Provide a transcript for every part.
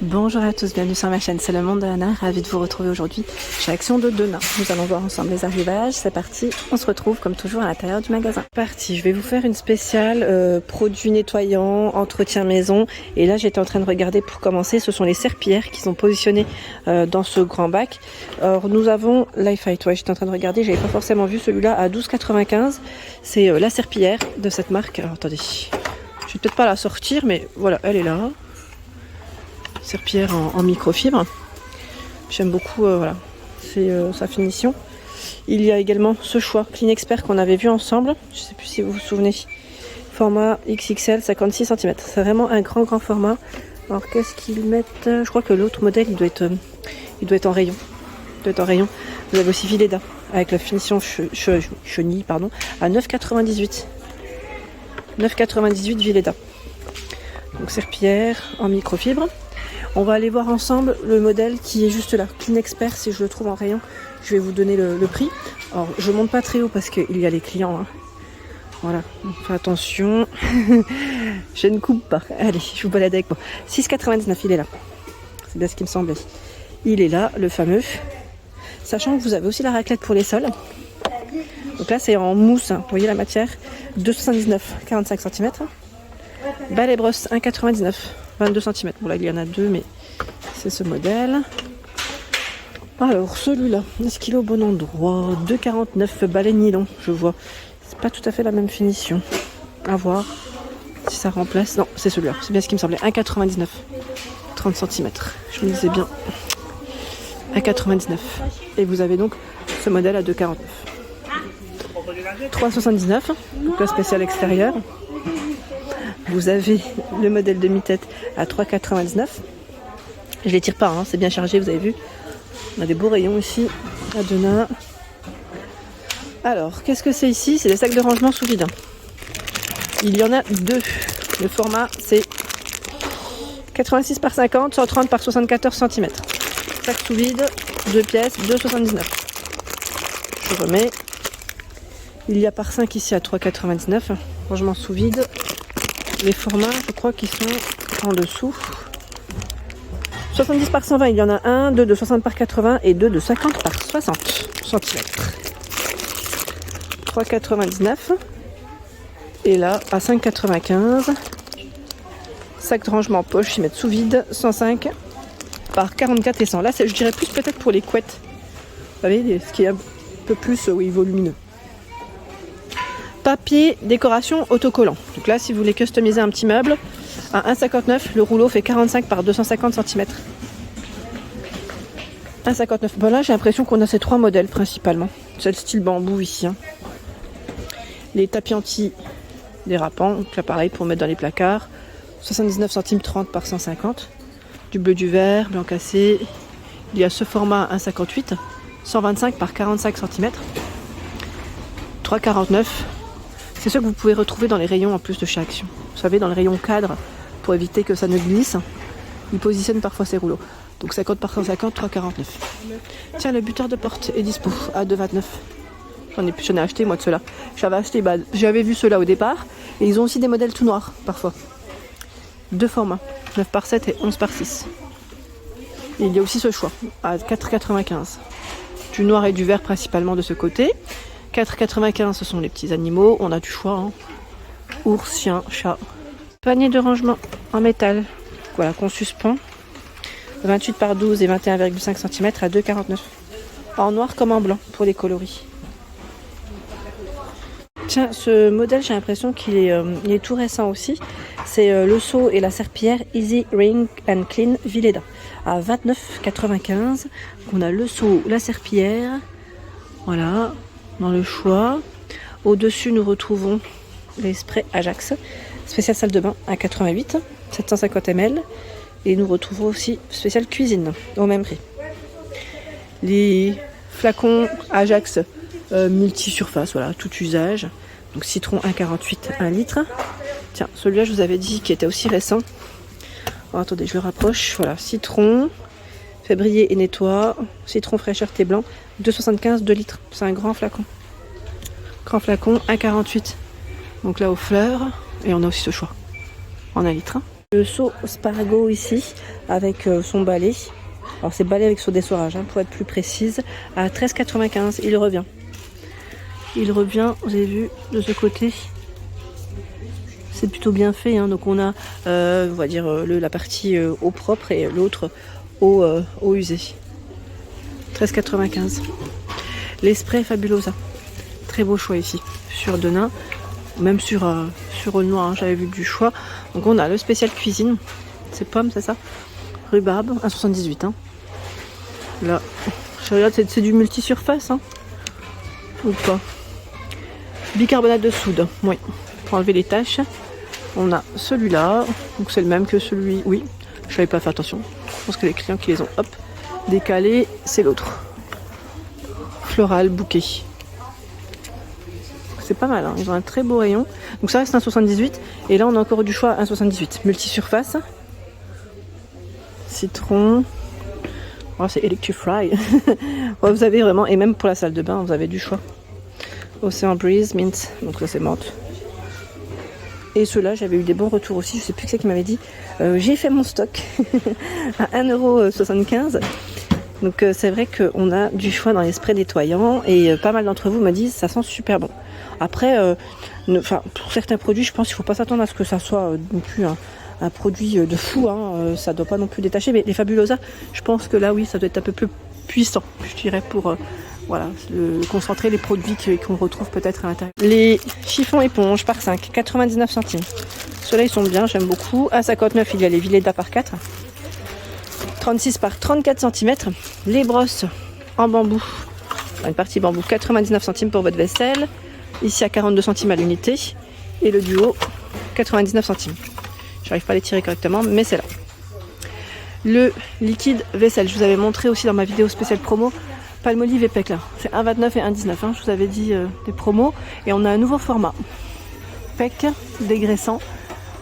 Bonjour à tous, bienvenue sur ma chaîne, c'est le monde de Anna, ravie de vous retrouver aujourd'hui chez Action de Denain. Nous allons voir ensemble les arrivages, c'est parti, on se retrouve comme toujours à l'intérieur du magasin. Parti, je vais vous faire une spéciale produits nettoyants, entretien maison. Et là j'étais en train de regarder pour commencer, ce sont les serpillères qui sont positionnées dans ce grand bac. Alors nous avons Lifeite, ouais, j'étais en train de regarder, j'avais pas forcément vu celui-là à 12,95. C'est la serpillière de cette marque. Alors attendez, je vais peut-être pas la sortir mais voilà, elle est là. Serpillière en microfibre. J'aime beaucoup voilà, c'est sa finition. Il y a également ce choix Clean Expert qu'on avait vu ensemble. Je ne sais plus si vous vous souvenez. Format XXL 56 cm. C'est vraiment un grand format. Alors qu'est-ce qu'ils mettent? Je crois que l'autre modèle il doit être en rayon. Vous avez aussi Villeda avec la finition chenille pardon, à 9,98. 9,98 Villeda. Donc serpillière en microfibre. On va aller voir ensemble le modèle qui est juste là, Clean Expert. Si je le trouve en rayon, je vais vous donner le prix. Alors, je monte pas très haut parce qu'il y a les clients. Hein. Voilà, faites attention. Je ne coupe pas. Allez, je vous balade avec moi. 6,99, il est là. C'est bien ce qui me semblait. Il est là, le fameux. Sachant que vous avez aussi la raclette pour les sols. Donc là, c'est en mousse. Hein. Vous voyez la matière 2,79, 45 cm. Balai brosse 1,99. 22 cm. Bon là il y en a deux mais c'est ce modèle. Alors celui-là, est-ce qu'il est au bon endroit? 2,49 balai nylon, je vois. C'est pas tout à fait la même finition. À voir si ça remplace. Non, c'est celui-là. C'est bien ce qui me semblait. 1,99. 30 cm. Je me disais bien. 1,99. Et vous avez donc ce modèle à 2,49. 3,79. Donc le spécial extérieur. Vous avez le modèle demi-tête à 3,99. Je les tire pas, hein, c'est bien chargé, vous avez vu. On a des beaux rayons ici à Denain. Alors, qu'est-ce que c'est ici? C'est des sacs de rangement sous vide. Il y en a deux. Le format, c'est 86 par 50, 130 par 74 cm. Sac sous vide, 2 pièces, 2,79. Je remets. Il y a par 5 ici à 3,99. Rangement sous vide. Les formats, je crois qu'ils sont en dessous. 70 par 120, il y en a un, deux de 60 par 80 et deux de 50 par 60 cm. 3,99. Et là, à 5,95. Sac de rangement poche, ils mettent sous vide, 105 par 44 et 100. Là, je dirais plus peut-être pour les couettes. Vous savez, ce qui est un peu plus oui, volumineux. Papier décoration autocollant. Donc là, si vous voulez customiser un petit meuble, à 1,59, le rouleau fait 45 par 250 cm. 1,59. Bon là, j'ai l'impression qu'on a ces trois modèles principalement. C'est le style bambou ici. Hein. Les tapis anti-dérapants. Donc là, pareil, pour mettre dans les placards. 79 centimes 30 par 150. Du bleu, du vert, blanc cassé. Il y a ce format 1,58. 125 par 45 cm. 3,49. C'est ce que vous pouvez retrouver dans les rayons en plus de chez Action. Vous savez, dans les rayons cadre, pour éviter que ça ne glisse, ils positionnent parfois ces rouleaux. Donc 50 par 150, 3,49. Tiens, le buteur de porte est dispo à 2,29. J'en ai acheté moi de ceux-là. J'avais vu ceux-là au départ. Et ils ont aussi des modèles tout noirs, parfois. Deux formats, 9 par 7 et 11 par 6. Et il y a aussi ce choix, à 4,95. Du noir et du vert principalement de ce côté. 4,95 ce sont les petits animaux, on a du choix, hein. Ours, chien, chat. Panier de rangement en métal, voilà, qu'on suspend. 28 par 12 et 21,5 cm à 2,49. En noir comme en blanc pour les coloris. Tiens, ce modèle j'ai l'impression qu'il est tout récent aussi. C'est le seau et la serpillière Easy Ring and Clean Villeda à 29,95. On a le seau, la serpillière, voilà. Dans le choix. Au-dessus, nous retrouvons les sprays Ajax, spécial salle de bain à 88, 750 ml. Et nous retrouvons aussi spécial cuisine, au même prix. Les flacons Ajax multi-surface, voilà, tout usage. Donc citron 1,48, 1 litre. Tiens, celui-là, je vous avais dit qu'il était aussi récent. Alors, attendez, je le rapproche. Voilà, citron, février et nettoie, citron fraîcheur thé blanc. 2,75, 2 litres. C'est un grand flacon. Grand flacon, 1,48. Donc là, aux fleurs. Et on a aussi ce choix. En 1 litre. Le seau Spargo ici, avec son balai. Alors c'est balai avec son dessoirage, hein, pour être plus précise, à 13,95. Il revient. Il revient, vous avez vu, de ce côté. C'est plutôt bien fait, hein. Donc on a, on va dire, la partie eau propre et l'autre eau usée. 13,95. Les sprays Fabulosa. Très beau choix ici. Sur Denain, même sur Aulnois, hein, j'avais vu du choix. Donc on a le spécial cuisine. C'est pomme, c'est ça? Rhubarbe, 1,78. Hein. Là, je regarde, c'est du multi-surface, hein. Ou pas? Bicarbonate de soude, oui. Pour enlever les taches. On a celui-là, donc c'est le même que celui, oui, je n'avais pas fait attention. Je pense que les clients qui les ont, hop, décalés, c'est l'autre. Floral, bouquet. C'est pas mal, hein. Ils ont un très beau rayon. Donc ça reste 1,78. Et là, on a encore du choix à 1,78. Multi-surface. Citron. Oh, c'est Electrify. Ouais, vous avez vraiment, et même pour la salle de bain, vous avez du choix. Ocean Breeze, mint. Donc là, c'est menthe. Et ceux-là, j'avais eu des bons retours aussi. Je sais plus qui c'est qui m'avait dit. J'ai fait mon stock à 1,75 €. Donc c'est vrai qu'on a du choix dans les sprays nettoyants. Et pas mal d'entre vous me disent ça sent super bon. Après, pour certains produits, je pense qu'il ne faut pas s'attendre à ce que ça soit non plus un produit de fou. Hein. Ça ne doit pas non plus détacher. Mais les Fabulosa, je pense que là, oui, ça doit être un peu plus puissant, je dirais, pour... voilà, concentrer les produits qu'on retrouve peut-être à l'intérieur. Les chiffons éponges par 5, 99 centimes. Ceux-là, ils sont bien, j'aime beaucoup. À 59, il y a les Villeda par 4. 36 par 34 cm. Les brosses en bambou. Une partie bambou, 99 centimes pour votre vaisselle. Ici à 42 centimes à l'unité. Et le duo, 99 centimes. J'arrive pas à les tirer correctement, mais c'est là. Le liquide vaisselle, je vous avais montré aussi dans ma vidéo spéciale promo. Palmolive et PEC là, c'est 1,29 et 1,19. Hein. Je vous avais dit des promos. Et on a un nouveau format. PEC, dégraissant,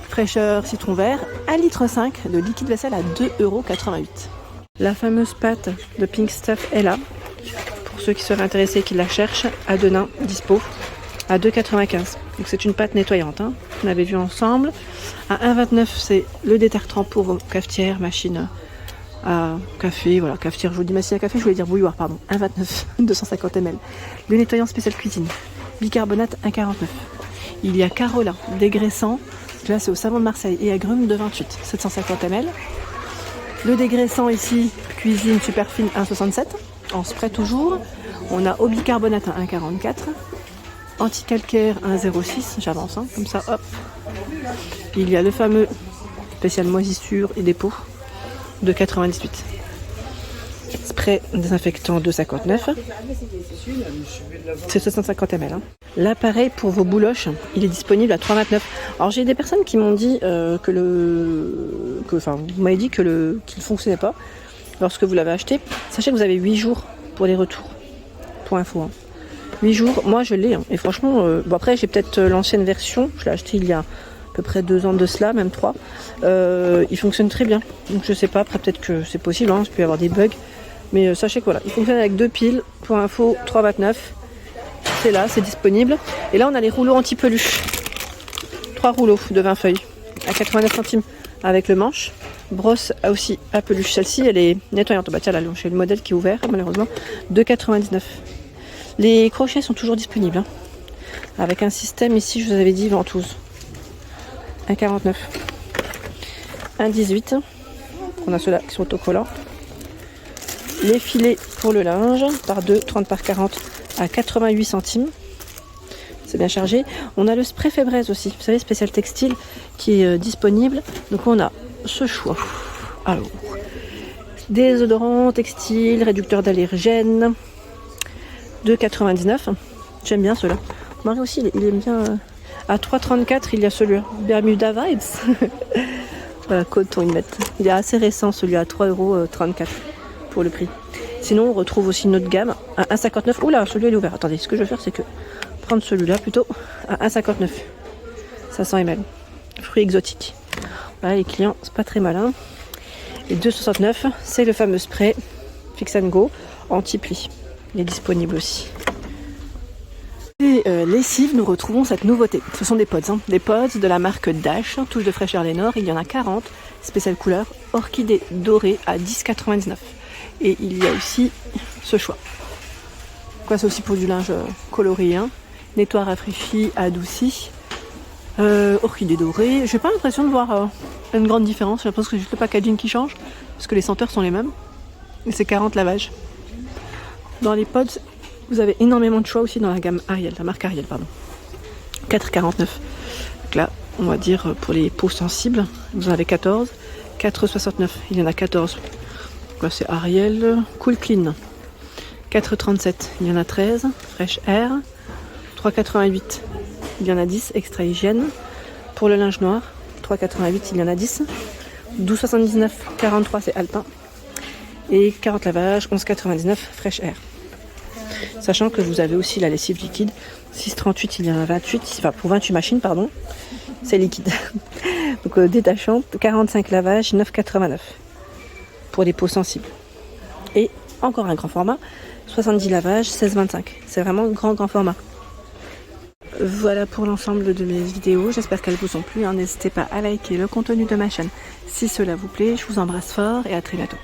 fraîcheur, citron vert, 1,5 litre de liquide vaisselle à 2,88 €. La fameuse pâte de Pink Stuff est là. Pour ceux qui seraient intéressés et qui la cherchent, à Denain, dispo, à 2,95 €. Donc c'est une pâte nettoyante, hein. On avait vu ensemble. À 1,29 €, c'est le détartrant pour vos cafetières, machines à café, voilà, cafetière, je vous dis machine à café, je voulais dire bouilloire, pardon, 1,29 €, 250 ml. Le nettoyant spécial cuisine, bicarbonate 1,49 €. Il y a Carola, dégraissant, là c'est au savon de Marseille, et agrumes de 28, 750 ml. Le dégraissant ici, cuisine super fine 1,67 €, en spray toujours. On a au bicarbonate 1,44 €, anti-calcaire 1,06 €, j'avance, hein, comme ça, hop. Il y a le fameux spécial moisissure et dépôt, de 98. Spray désinfectant de 59. C'est 750 ml. Hein. L'appareil pour vos bouloches, il est disponible à 3,29 €. Alors j'ai des personnes qui m'ont dit vous m'avez dit qu'il ne fonctionnait pas lorsque vous l'avez acheté. Sachez que vous avez 8 jours pour les retours. Pour info. Hein. 8 jours, moi je l'ai. Hein. Et franchement, bon après j'ai peut-être l'ancienne version. Je l'ai acheté il y a à peu près 2 ans de cela, même 3. Il fonctionne très bien. Donc je sais pas, après peut-être que c'est possible, hein, il peut y avoir des bugs. Mais sachez que voilà, il fonctionne avec 2 piles. Pour info, 3,29 €. C'est là, c'est disponible. Et là on a les rouleaux anti-peluche. 3 rouleaux de 20 feuilles à 89 centimes avec le manche. Brosse aussi à peluche. Celle-ci elle est nettoyante. Bah tiens là, j'ai le modèle qui est ouvert malheureusement. 2,99 €. Les crochets sont toujours disponibles. Hein. Avec un système ici, je vous avais dit ventouse. 1,49 €. 1,18 €. On a ceux-là qui sont autocollants. Les filets pour le linge, par 2, 30 par 40 à 88 centimes. C'est bien chargé. On a le spray Febreze aussi, vous savez, spécial textile, qui est disponible. Donc on a ce choix. Alors, déodorant, textile, réducteur d'allergènes. 2,99 €. J'aime bien ceux-là. Marie aussi, il aime bien... À 3,34 €, il y a celui-là. Bermuda Vibes. Voilà, coton, ils mettent. Il est assez récent, celui à 3,34 € pour le prix. Sinon, on retrouve aussi notre gamme à 1,59 €. Oula, celui-là, il est ouvert. Attendez, ce que je vais faire, c'est que prendre celui-là plutôt à 1,59 €. 500 ml. Fruits exotiques. Voilà, les clients, c'est pas très malin. Et 2,69 €, c'est le fameux spray Fix and Go anti-pli. Il est disponible aussi. Et lessive, nous retrouvons cette nouveauté. Ce sont des pods, des pods de la marque Dash, touche de fraîcheur Lénore. Il y en a 40, spéciale couleur orchidée dorée à 10,99. Et il y a aussi ce choix. Quoi, c'est aussi pour du linge coloré, nettoie, rafraîchi, adouci. Orchidée dorée. J'ai pas l'impression de voir une grande différence. J'ai l'impression que c'est juste le packaging qui change, parce que les senteurs sont les mêmes. Et c'est 40 lavages. Dans les pods, vous avez énormément de choix aussi dans la gamme Ariel, la marque Ariel, pardon. 4,49. Donc là, on va dire pour les peaux sensibles, vous en avez 14. 4,69. Il y en a 14. Donc là, c'est Ariel Cool Clean. 4,37. Il y en a 13. Fresh Air. 3,88. Il y en a 10. Extra Hygiène. Pour le linge noir, 3,88. Il y en a 10. 12,79. 43, c'est Alpin. Et 40 lavages, 11,99. Fresh Air. Sachant que vous avez aussi la lessive liquide, 6,38, il y en a 28, enfin pour 28 machines, pardon, c'est liquide. Donc détachante, 45 lavages, 9,89 pour les peaux sensibles. Et encore un grand format, 70 lavages, 16,25. C'est vraiment un grand format. Voilà pour l'ensemble de mes vidéos, j'espère qu'elles vous ont plu. N'hésitez pas à liker le contenu de ma chaîne si cela vous plaît. Je vous embrasse fort et à très bientôt.